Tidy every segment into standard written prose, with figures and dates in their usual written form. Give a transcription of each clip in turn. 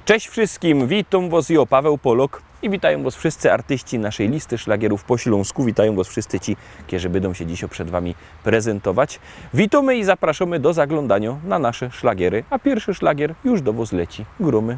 Cześć wszystkim, witam was, ja Paweł Polok i witają was wszyscy artyści naszej listy szlagierów po śląsku. Witają was wszyscy ci, którzy będą się dzisiaj przed wami prezentować. Witamy i zapraszamy do zaglądania na nasze szlagiery, a pierwszy szlagier już do was leci. Grumy.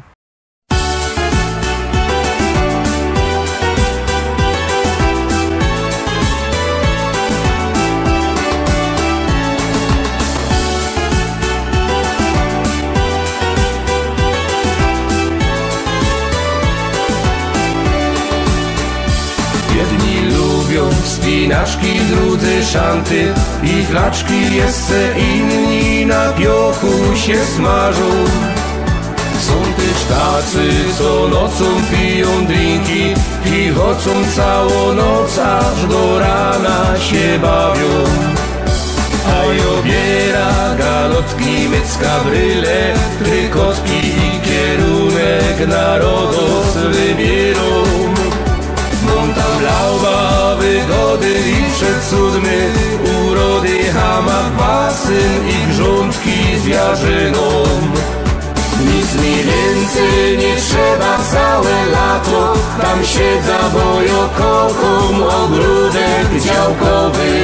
Jedni lubią wspinaczki, drudzy szanty i flaczki, jeszcze inni na piochu się smażą. Są też tacy, co nocą piją drinki i chodzą całą noc, aż do rana się bawią. A obiera galotki, mycka, bryle, trykotki i kierunek narodos wybierą. Montam lauba, wygody i przecudny, urody, hamak, basen i grządki z jarzyną. Nic mi więcej nie trzeba całe lato, tam siedza, bo ja kocham ogródek działkowy.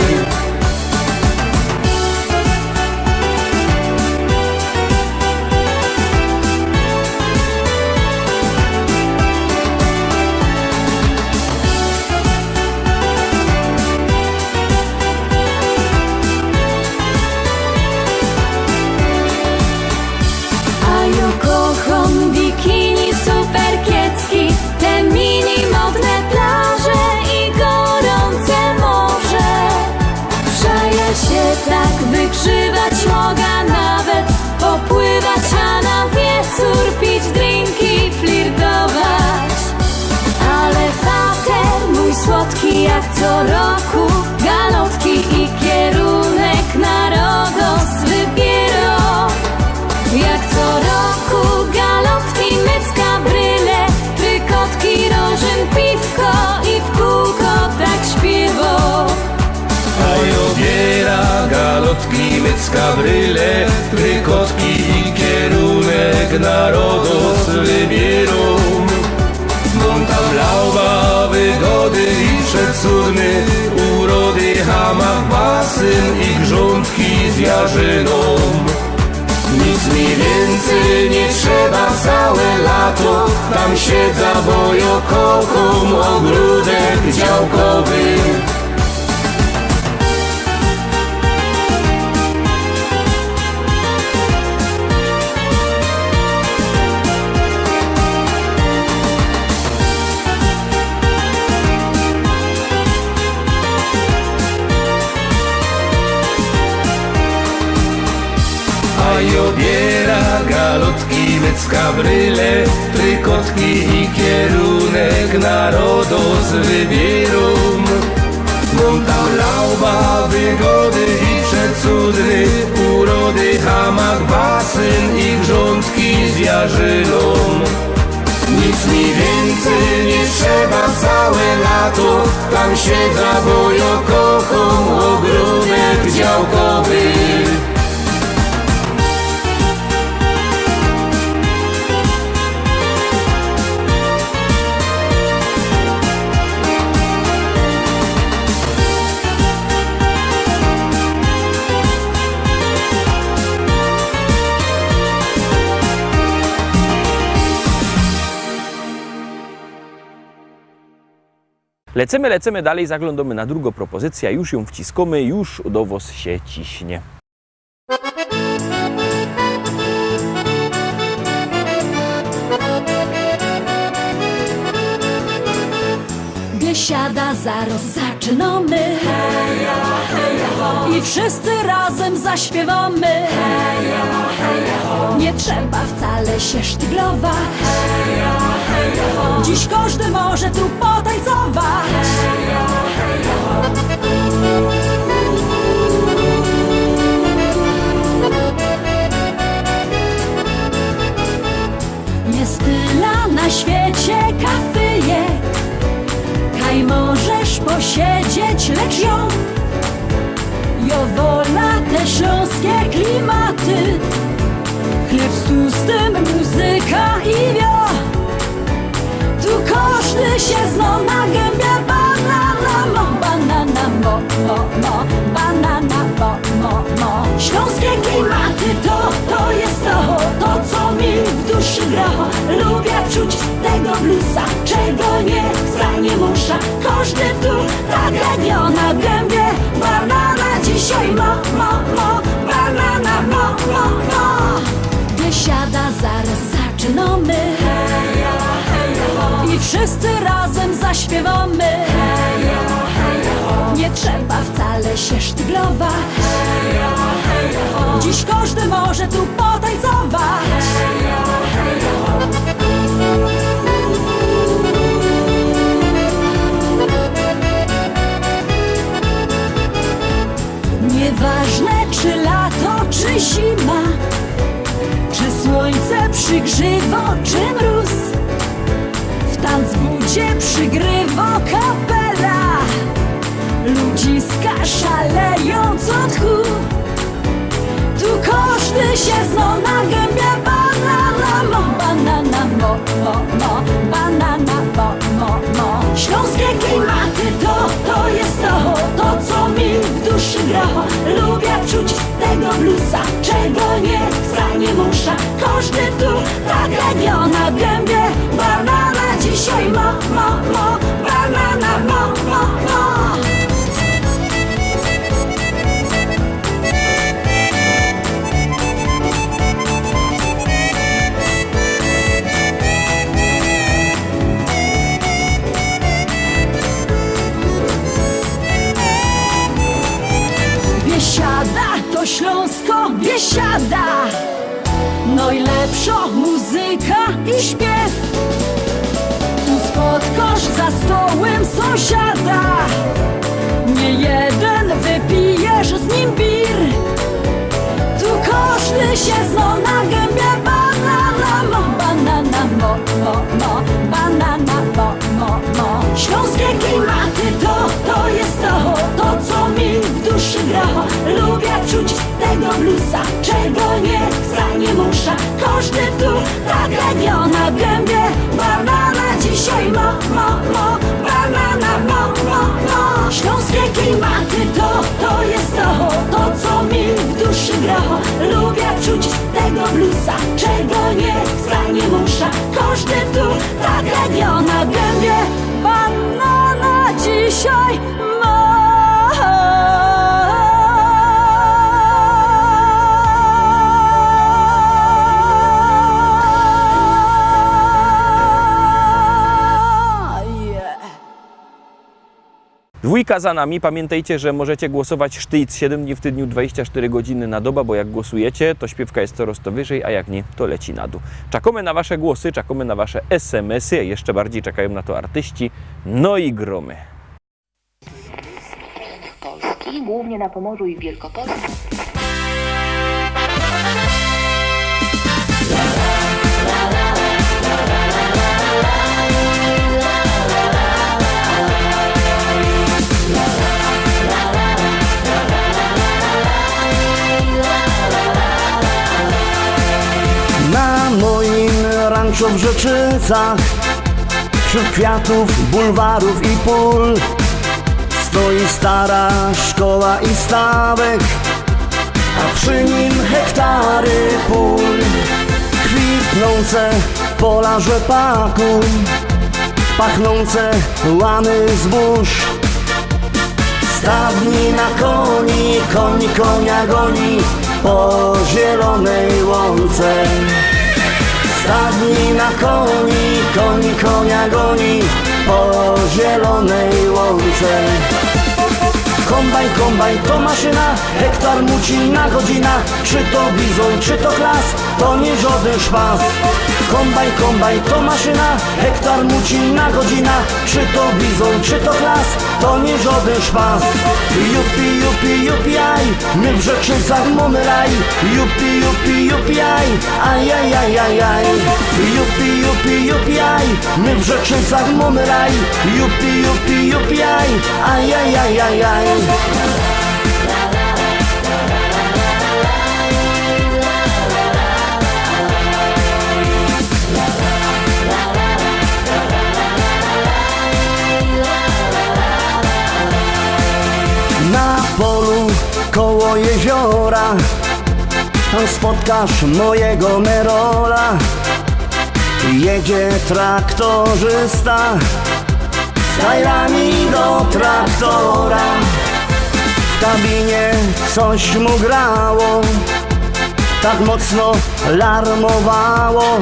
Kocham bikini, super kiecki, te mini modne plaże i gorące morze. Przeja się tak wygrzywać mogę, nawet popływać, a na wieczór pić drinki, flirtować. Ale fater mój słodki jak co roku, galotki i kierunek narodos wybierą. Jak co roku galotki, mycka, bryle, trykotki, rożyn, piwko i w kółko tak śpiewo. A obiera galotki, mycka, bryle, trykotki i kierunek narodos wybierą. Montam lauba, wygody i przecudny, urody, hamak, basen i grządki z jarzyną. Nic mi więcej nie trzeba całe lato, tam siedza, bo ja kocham ogródek działkowy. A obiera galotki, mycka, bryle, trykotki i kierunek narodos wybierą. Montam lauba, wygody i przecudny, urody, hamak, basen i grządki z jarzyną. Nic mi więcej nie trzeba całe lato, tam siedza, bo ja kocham ogródek działkowy. Lecimy dalej, zaglądamy na drugą propozycję, już ją wciskamy, już do was się ciśnie. Biesiada zaraz zaczynamy, heja, heja, ho. I wszyscy razem zaśpiewamy, heja, heja, ho. Nie trzeba wcale się sztyglować, heja, heja, ho. Dziś każdy może tu potańcować, heja, heja, ho. Jest tyle na świecie kafyjek, kaj możesz posiedzieć, lecz ją jo wola te śląskie klimaty. Chleb z tłustym, muzyka i wiatr. groch. Lubię czuć tego bluesa, czego nie chce, nie muszę. Każdy tu tak jak ja na gębie. Banana dzisiaj mo, banana mo. Biesiada, zaraz zaczynamy. Heja, heja, ho. I wszyscy razem zaśpiewamy. Heja, heja, ho. Nie trzeba wcale się sztyglować. Heja, heja, ho. Dziś każdy może tu potańcować. Heja, heja, ho. Nieważne czy lato, czy zima, czy słońce przygrzywo, czy mróz, w tanzbudzie przygrywa kapela. Ludziska szalejąc od tchu. Tu każdy się zna na gębie. Banana mo, banana mo, banana mo. Śląskie klimaty to jest to co mi w duszy gra. Lubię czuć tego bluesa, czego nie chce, nie muszę. Każdy tu tak jak ja na gębie. Banana dzisiaj mo, banana mo. Biesiada to Śląsko, biesiada. Najlepsza muzyka i śpiew. Tu spotkasz za stołem sąsiada. Nie jeden wypijesz z nim bir. Tu każdy się zna na gębie. Banana mo, banana mo. Śląskie klimaty to jest to co mi w duszy gra. Lubię czuć tego bluesa, czego nie chce, nie muszę. Każdy tu tak jak ja na gębie. Banana dzisiaj mo, banana mo. Śląskie klimaty to jest to co mi w duszy gra. Lubię czuć tego bluesa, czego nie chce, nie muszę. Każdy tu tak jak ja na gębie. Banana dzisiaj ma. Dwójka za nami. Pamiętajcie, że możecie głosować sztyc 7 dni w tygodniu, 24 godziny na dobę, bo jak głosujecie, to śpiewka jest coraz to wyżej, a jak nie, to leci na dół. Czekamy na wasze głosy, czekamy na wasze SMS-y, a jeszcze bardziej czekają na to artyści, no i gromy. Polski, głównie na Pomorzu i w Wielkopolsce. Na moim ranczu w Rzeczycach, wśród kwiatów, bulwarów i pól, stoi stara szkoła i stawek, a przy nim hektary pól. Kwitnące pola rzepaku, pachnące łany zbóż. Stadni na koni, koń konia goni po zielonej łące. Stadni na koni, koń konia goni po zielonej łące. Kombajn, kombajn to maszyna, hektar muci na godzina. Czy to bizon, czy to klas, to nie żaden szpas. Kombajn, kombajn to maszyna, hektar muci na godzina. Czy to bizon, czy to klas, to nie żaden szpas. Jupi, jupi, jupi, aj, my w Rzeczycach mamy raj. Jupi, jupi, jupi, aj, aj, aj, aj, aj, aj. Jupi, jupi, jupi, aj, my w Rzeczycach mamy raj. Jupi, jupi, jupi, aj, aj, aj, aj, aj, aj. Na polu koło jeziora tam spotkasz mojego Merola. Jedzie traktorzysta z kajrami do traktora. W kabinie coś mu grało, tak mocno larmowało.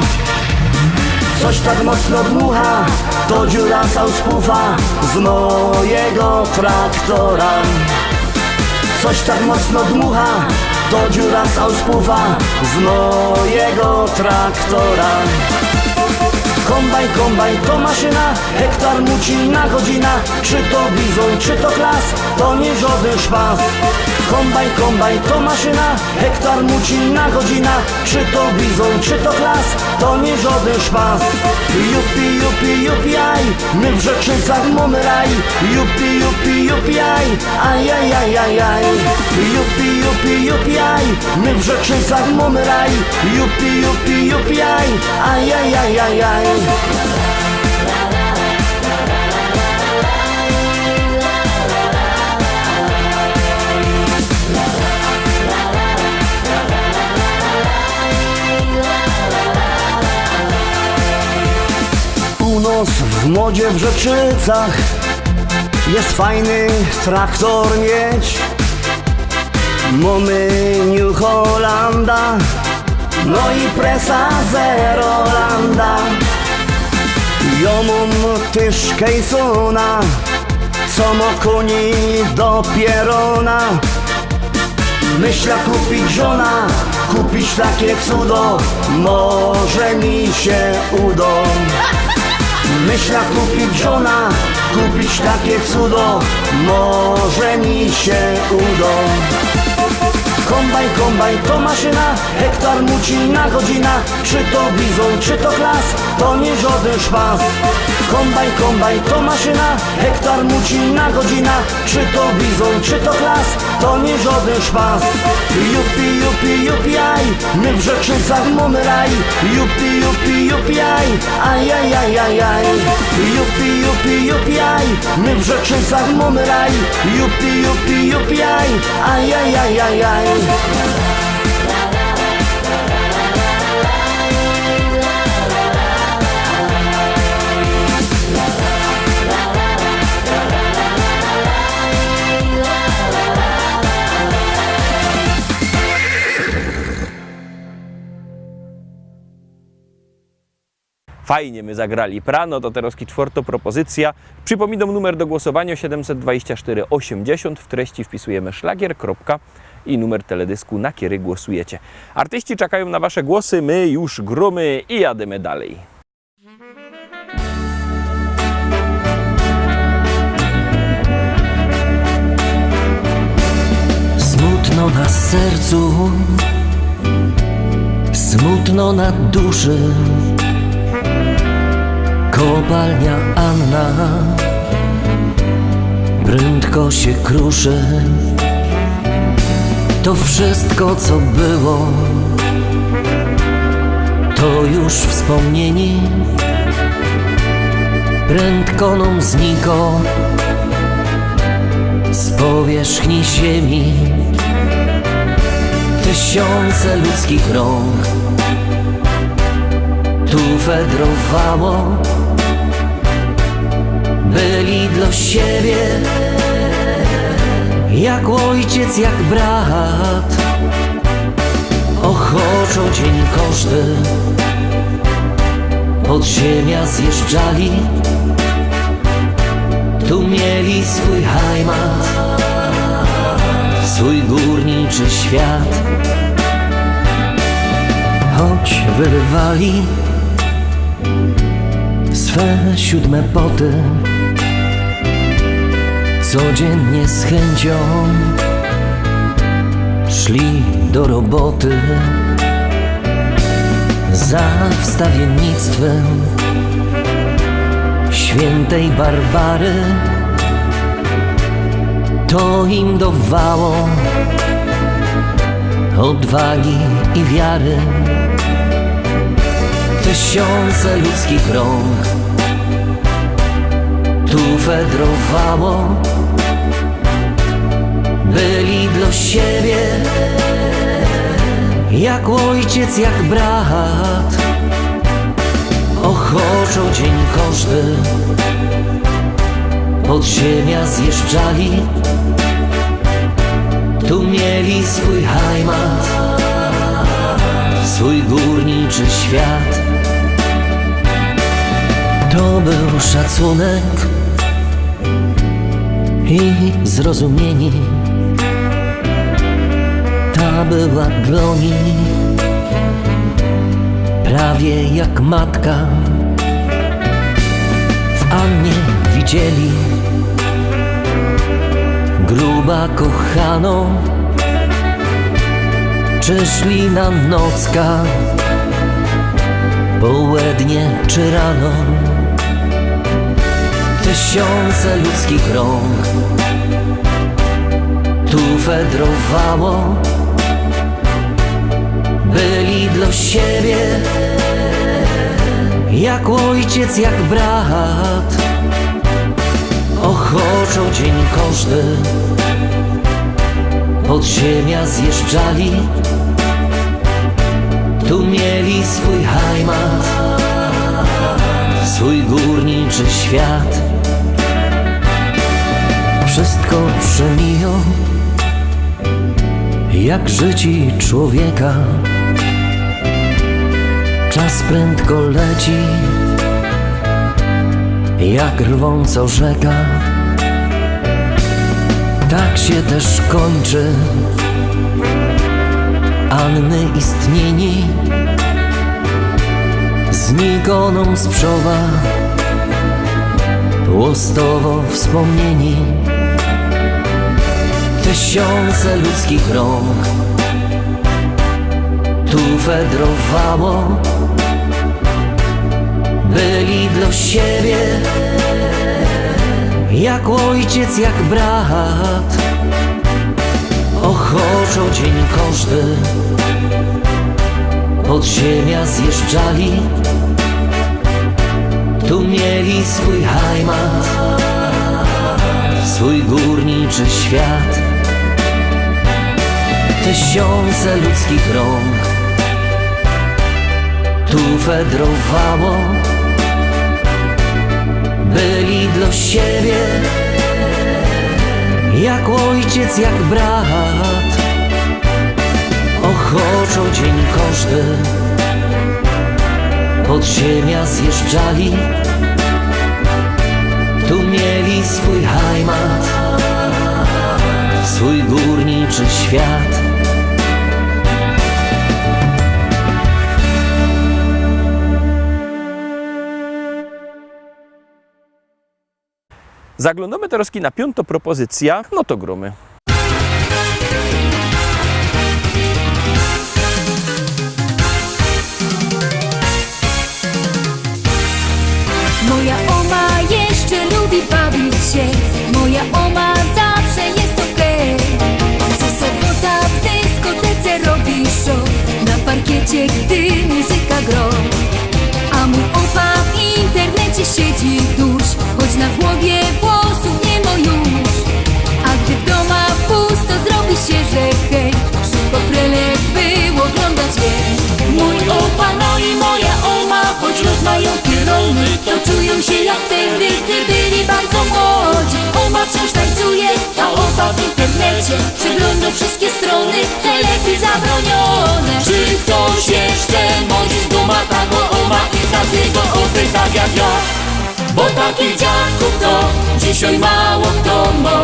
Coś tak mocno dmucha, to dziura sauspufa z mojego traktora. Coś tak mocno dmucha, to dziura sauspufa z mojego traktora. Kombajn, kombajn to maszyna, hektar muci na godzina. Czy to bizon, czy to klas, to nie żaden szpas. Kombajn, kombajn to maszyna, hektar muci na godzina. Czy to bizon, czy to klas, to nie żaden szpas. Jupi, jupi, jupi, aj, my w Rzeczycach mamy raj. Jupi, jupi, jupi, aj, aj, aj, aj, aj, aj. Jupi, jupi, jupi, aj, my w Rzeczycach mamy raj. Jupi, jupi, jupi, aj, aj, aj, aj, aj, aj. U nas w modzie w Rzeczycach jest fajny traktor mieć. Mamy New Hollanda, no i presa Zerolanda. Ja mam też Kejsona, co ma koni do pierona. Myślę kupić żona, kupić takie cudo, może mi się uda. Myślę kupić żona, kupić takie cudo, może mi się uda. Kombajn, kombajn to maszyna, hektar muci na godzina. Czy to bizon, czy to klas, to nie żaden szpas. Kombajn, kombajn to maszyna, hektar muci na godzina. Czy to bizon, czy to klas, to nie żaden szpas. Jupi, jupi, jupi, aj, my w Rzeczycach mamy raj. Jupi, jupi, jupi, aj, aj, aj, aj, aj, aj. Jupi, jupi, jupi, aj, my w Rzeczycach mamy raj. Jupi, jupi, jupi, aj, aj, aj, aj, aj, aj. Fajnie my zagrali prano, to teraz czwarta propozycja. Przypominam numer do głosowania 724 80. W treści wpisujemy szlagier, kropka i numer teledysku, na który głosujecie. Artyści czekają na wasze głosy, my już gromy i jademy dalej. Smutno na sercu, smutno na duszy. Kopalnia Anna prędko się kruszy. To wszystko, co było, to już wspomnieni. Prędko nam zniko z powierzchni ziemi. Tysiące ludzkich rąk tu fedrowało. Byli dla siebie jak ojciec, jak brat. Ochoczo dzień każdy pod ziemia zjeżdżali. Tu mieli swój heimat, swój górniczy świat. Choć wyrywali swe siódme poty, codziennie z chęcią szli do roboty. Za wstawiennictwem świętej Barbary to im dawało odwagi i wiary. Tysiące ludzkich rąk tu fedrowało. Byli dla siebie jak ojciec, jak brat. Ochoczą dzień każdy, podziemia zjeżdżali, tu mieli swój heimat, swój górniczy świat. To był szacunek i zrozumienie. Ta była dla nich prawie jak matka. W Annie widzieli gruba kochaną, czy szli na nocka, południe czy rano. Tysiące ludzkich rąk tu fedrowało, byli dla siebie jak ojciec, jak brat. Ochoczą dzień każdy, podziemia zjeżdżali, tu mieli swój heimat, swój górniczy świat. Wszystko przemiją jak życie człowieka. Czas prędko leci jak rwąco rzeka. Tak się też kończy Anny istnienie, znikoną z przowa łostowo wspomnieni. Tysiące ludzkich rąk tu fedrowało, byli dla siebie jak ojciec, jak brat. Ochoczą dzień każdy, podziemia zjeżdżali, tu mieli swój heimat, swój górniczy świat. Tysiące ludzkich rąk tu fedrowało, byli dla siebie jak ojciec, jak brat. Ochoczą dzień każdy, podziemia zjeżdżali, tu mieli swój heimat, swój górniczy świat. Zaglądamy teraz na piątą propozycja, no to gromy. Moja oma jeszcze lubi bawić się, moja oma zawsze jest okej. Co sobota w dyskotece robi show, na parkiecie, gdy muzyka gro. A mój opa w internecie siedzi dusz, choć na głowie włosów nie ma już. A gdy w domach pusto zrobi się, że hej, szybko frelek by oglądać je. Mój opa, no i moja oma, choć rozmają pierony, to czują się jak wtedy, gdy byli bardzo młodzi. Oma wciąż tańcuje, a opa w internecie przegląda wszystkie strony, najlepiej zabronione. Czy ktoś jeszcze modzi z duma tago oma i takiego opy tak jak ja? Bo takich dziadków to dzisiaj mało kto ma.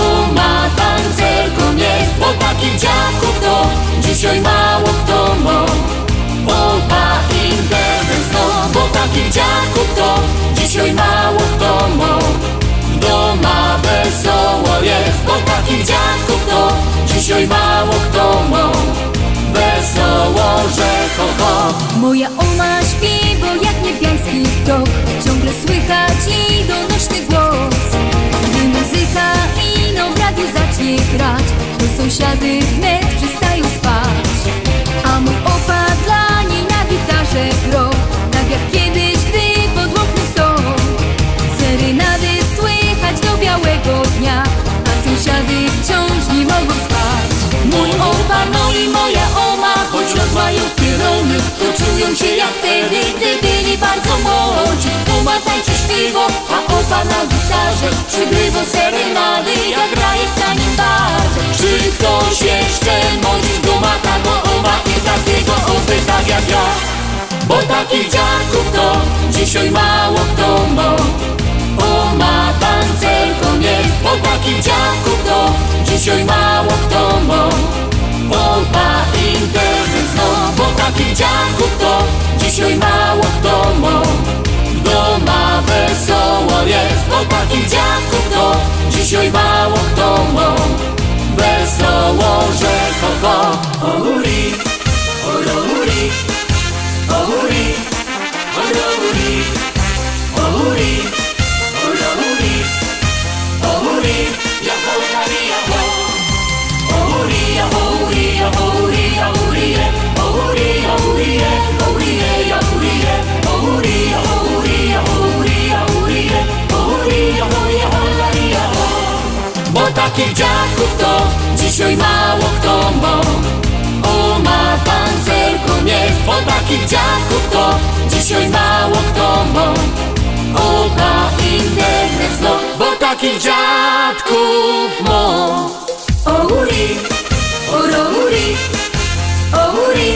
Oma tancerką jest, bo takich dziadków to dzisiaj mało kto ma. Opa internet znów, bo takich dziadków to dzisiaj mało kto ma. W doma wesoło jest, bo takich dziadków to dzisiaj mało kto ma. Wesoło, że ho ho. Moja oma śpiewa jak niebiański tok, ciągle słychać i donośny głos. Gdy muzyka ino w radiu zacznie grać, to sąsiady wnet przestają spać. A mój opa dla niej na gitarze gro, tak jak kiedyś, gdy pod oknem stał. Serenady słychać do białego dnia, a sąsiady wciąż nie mogą spać. Mój opa, no i moja oma, choć rozmają pierony, to czują się jak wtedy, gdy byli bardzo barze, przygrywa serenady, jak graje w tanim barze. Czy ktoś jeszcze mądry go ma, tak o ma i takiego oby tak jak ja? Bo takich dziadków to dzisiaj mało kto ma. O ma tancerką jest, bo takich dziadków to dzisiaj mało kto ma. Oba internet zno, bo takich dziadków to dzisiaj mało kto ma. Doma wesoło jest, bo takich dziadków to dzisiaj mało kto ma. Wesoło, że ho ho. O huri, o huri, o huri, o huri, o huri, o huri, o huri, ja hori, ja ho. O huri, ja huri, ja huri, ja huri, o huri, ja huri, o huri, ja huri, o huri, ja huri, ja huri, ja huri, o huri, ja huri, ja hori, ja ho. Bo takich dziadków to dzisiaj mało kto ma. O ma pancerką jest, bo takich dziadków to dzisiaj mało kto ma. Oba internet zno, bo takich dziadków ma. O huri, o huri, o huri,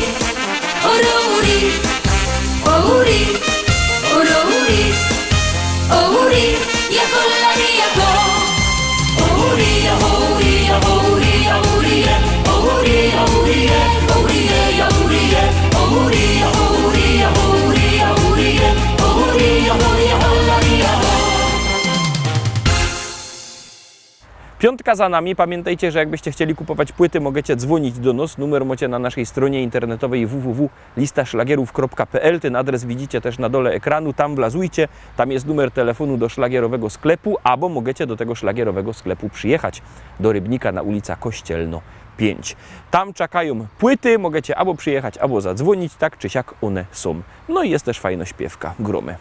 o huri, o huri, o huri, o huri, ja hori, ja ho. O huri, ja huri, ja huri, ja huri, o huri, ja huri, o huri, ja huri, o huri, ja huri, ja huri, ja huri, o huri, ja huri, ja hori, ja ho. Piątka za nami. Pamiętajcie, że jakbyście chcieli kupować płyty, możecie dzwonić do nas. Numer macie na naszej stronie internetowej www.listaszlagierów.pl. Ten adres widzicie też na dole ekranu. Tam wlazujcie. Tam jest numer telefonu do szlagierowego sklepu, albo możecie do tego szlagierowego sklepu przyjechać do Rybnika na ulica Kościelno 5. Tam czekają płyty. Możecie albo przyjechać, albo zadzwonić. Tak czy siak one są. No i jest też fajna śpiewka. Gromy.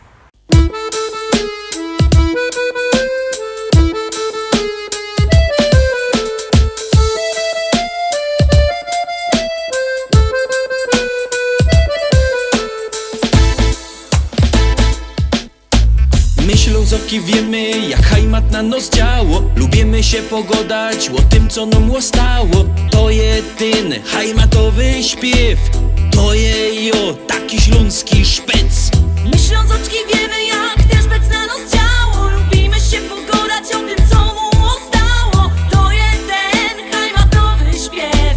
My Ślązoki wiemy, jak hajmat na nos działo. Lubimy się pogodać o tym, co nam łostało. To jedyny hajmatowy śpiew. To je taki śląski szpec. My Ślązoczki wiemy, jak też bec na nos działo. Lubimy się pogodać o tym, co mu ostało. To jeden hajmatowy śpiew.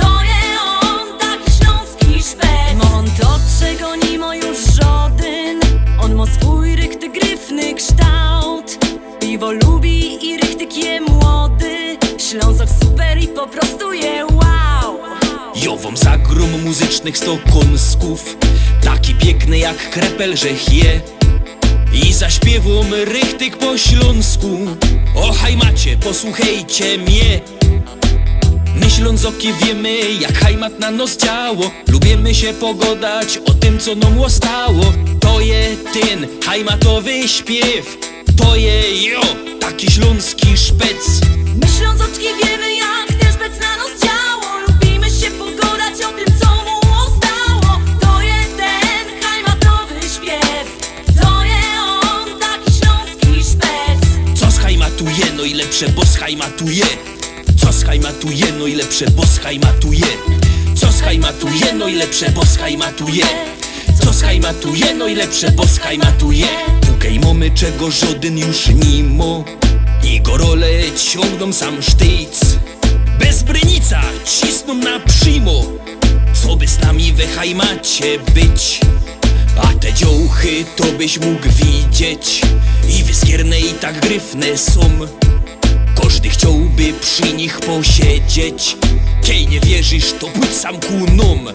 To je on, taki śląski szpec. On to, czego nie ma już żaden. On ma swój rychty gryfny kształt. Piwo lubi i rychtyk je młody. Ślązok super i po prostu je wow. Jowom zagrom muzycznych 100 kąsków. Taki piękny jak krepel, że je. I zaśpiewam rychtyk po śląsku. O hajmacie, posłuchajcie mnie. My Ślązoki wiemy, jak hajmat na nos działo. Lubimy się pogodać o tym, co nam łostało. To je ten hajmatowy śpiew. To je taki śląski szpec. My Ślązoczki wiemy, jak też bec na nos działo. Lubimy się pogodać o tym, co mu ostało. To jeden hajmatowy śpiew. To je on, taki śląski szpec. Co schajmatuje, no i lepsze, bo schajmatuje. Co schajmatuje, no i lepsze, bo schajmatuje. Co schajmatuje, no i lepsze, bo schajmatuje. Co schajmatuje, no i lepsze, bo schajmatuje. Tukaj mamy, czego żaden już nie ma. I gorole ciągną sam sztyc. Bez brynica cisną na przymo. Co by z nami we hajmacie być? A te dziołchy to byś mógł widzieć. I wyskierne i tak gryfne są. Każdy chciałby przy nich posiedzieć. Kej nie wierzysz, to pójdź sam ku nom.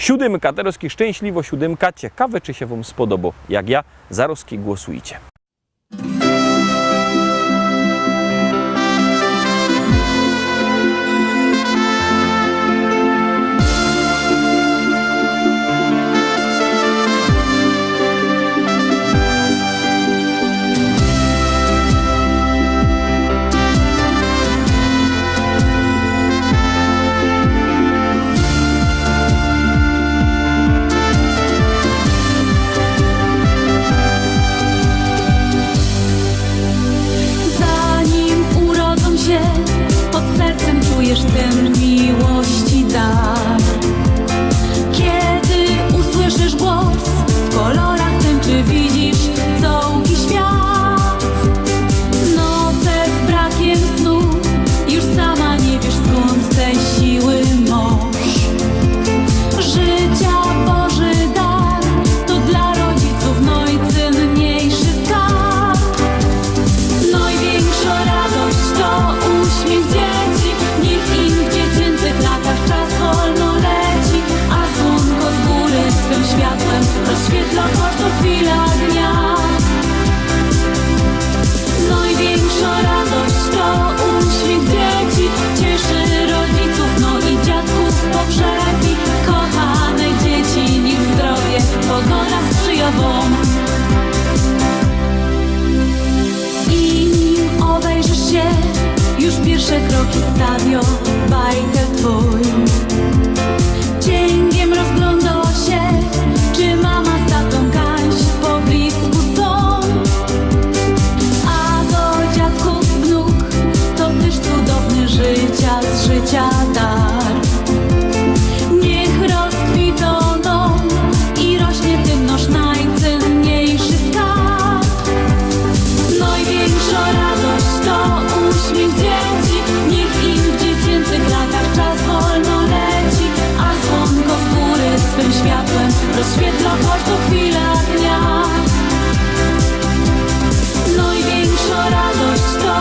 Siódemka, Tarowski szczęśliwo siódemka. Ciekawe, czy się Wam spodoba. Jak ja, Zarowski, głosujcie. Czujesz ten miłości dar. Kiedy usłyszysz głos, w kolorach tęczy widzisz całki świat. Noce z brakiem snu, już sama nie wiesz skąd tej siły moż. Życia Boży dar, to dla rodziców najcenniejszy skarb. Największa radość to uśmiech dzieci. Niech im w dziecięcych latach czas wolno leci, a słonko z góry swym światłem rozświetla każdą chwilę dnia. Największa radość to uśmiech dzieci, cieszy rodziców, no i dziadków pogrzebi. Kochane dzieci, niech zdrowie pogoda sprzyja wam. I nim obejrzysz się, już pierwsze kroki stawio bajkę twój. Cięgiem rozgląda się, czy mama z tatą Kaś po blisku są. A do dziadków wnuk to też cudowny życia z życia dar. Niech rozkwitą dom i rośnie tym nasz najcenniejszy skarb. Największa radość to uśmiech dzieci, niech im w dziecięcych latach czas wolno leci, a słonko z góry swym światłem rozświetla każdą chwilę dnia. Największa radość to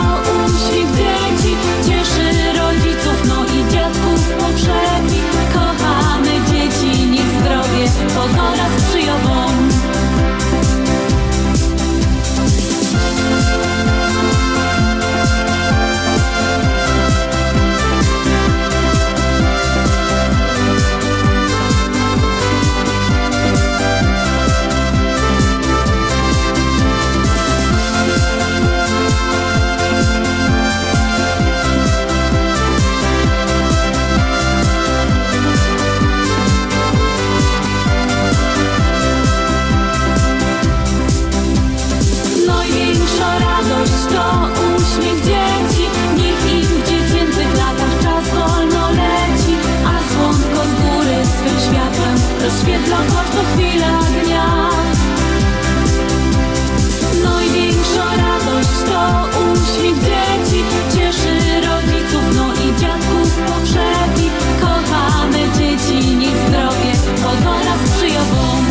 uśmiech dzieci, cieszy rodziców, no i dziadków pogrzebi. Kochane dzieci, niech zdrowie pogoda sprzyja wam. Największa radość to uśmiech dzieci, niech im w dziecięcych latach czas wolno leci, a słonko z góry swym światłem rozświetla każdą chwilę dnia. Największa radość to uśmiech dzieci, cieszy rodziców, no i dziadków pogrzebi. Kochane dzieci, niech zdrowie pogoda sprzyja wam.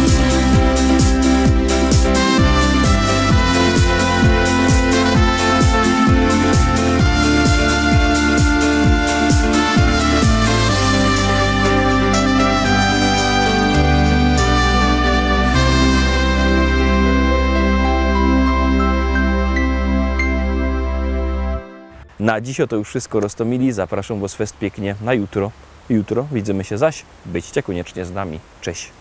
Na dziś to już wszystko, Rostomili. Zapraszam Was fest pięknie na jutro. Jutro widzimy się zaś. Byćcie koniecznie z nami. Cześć.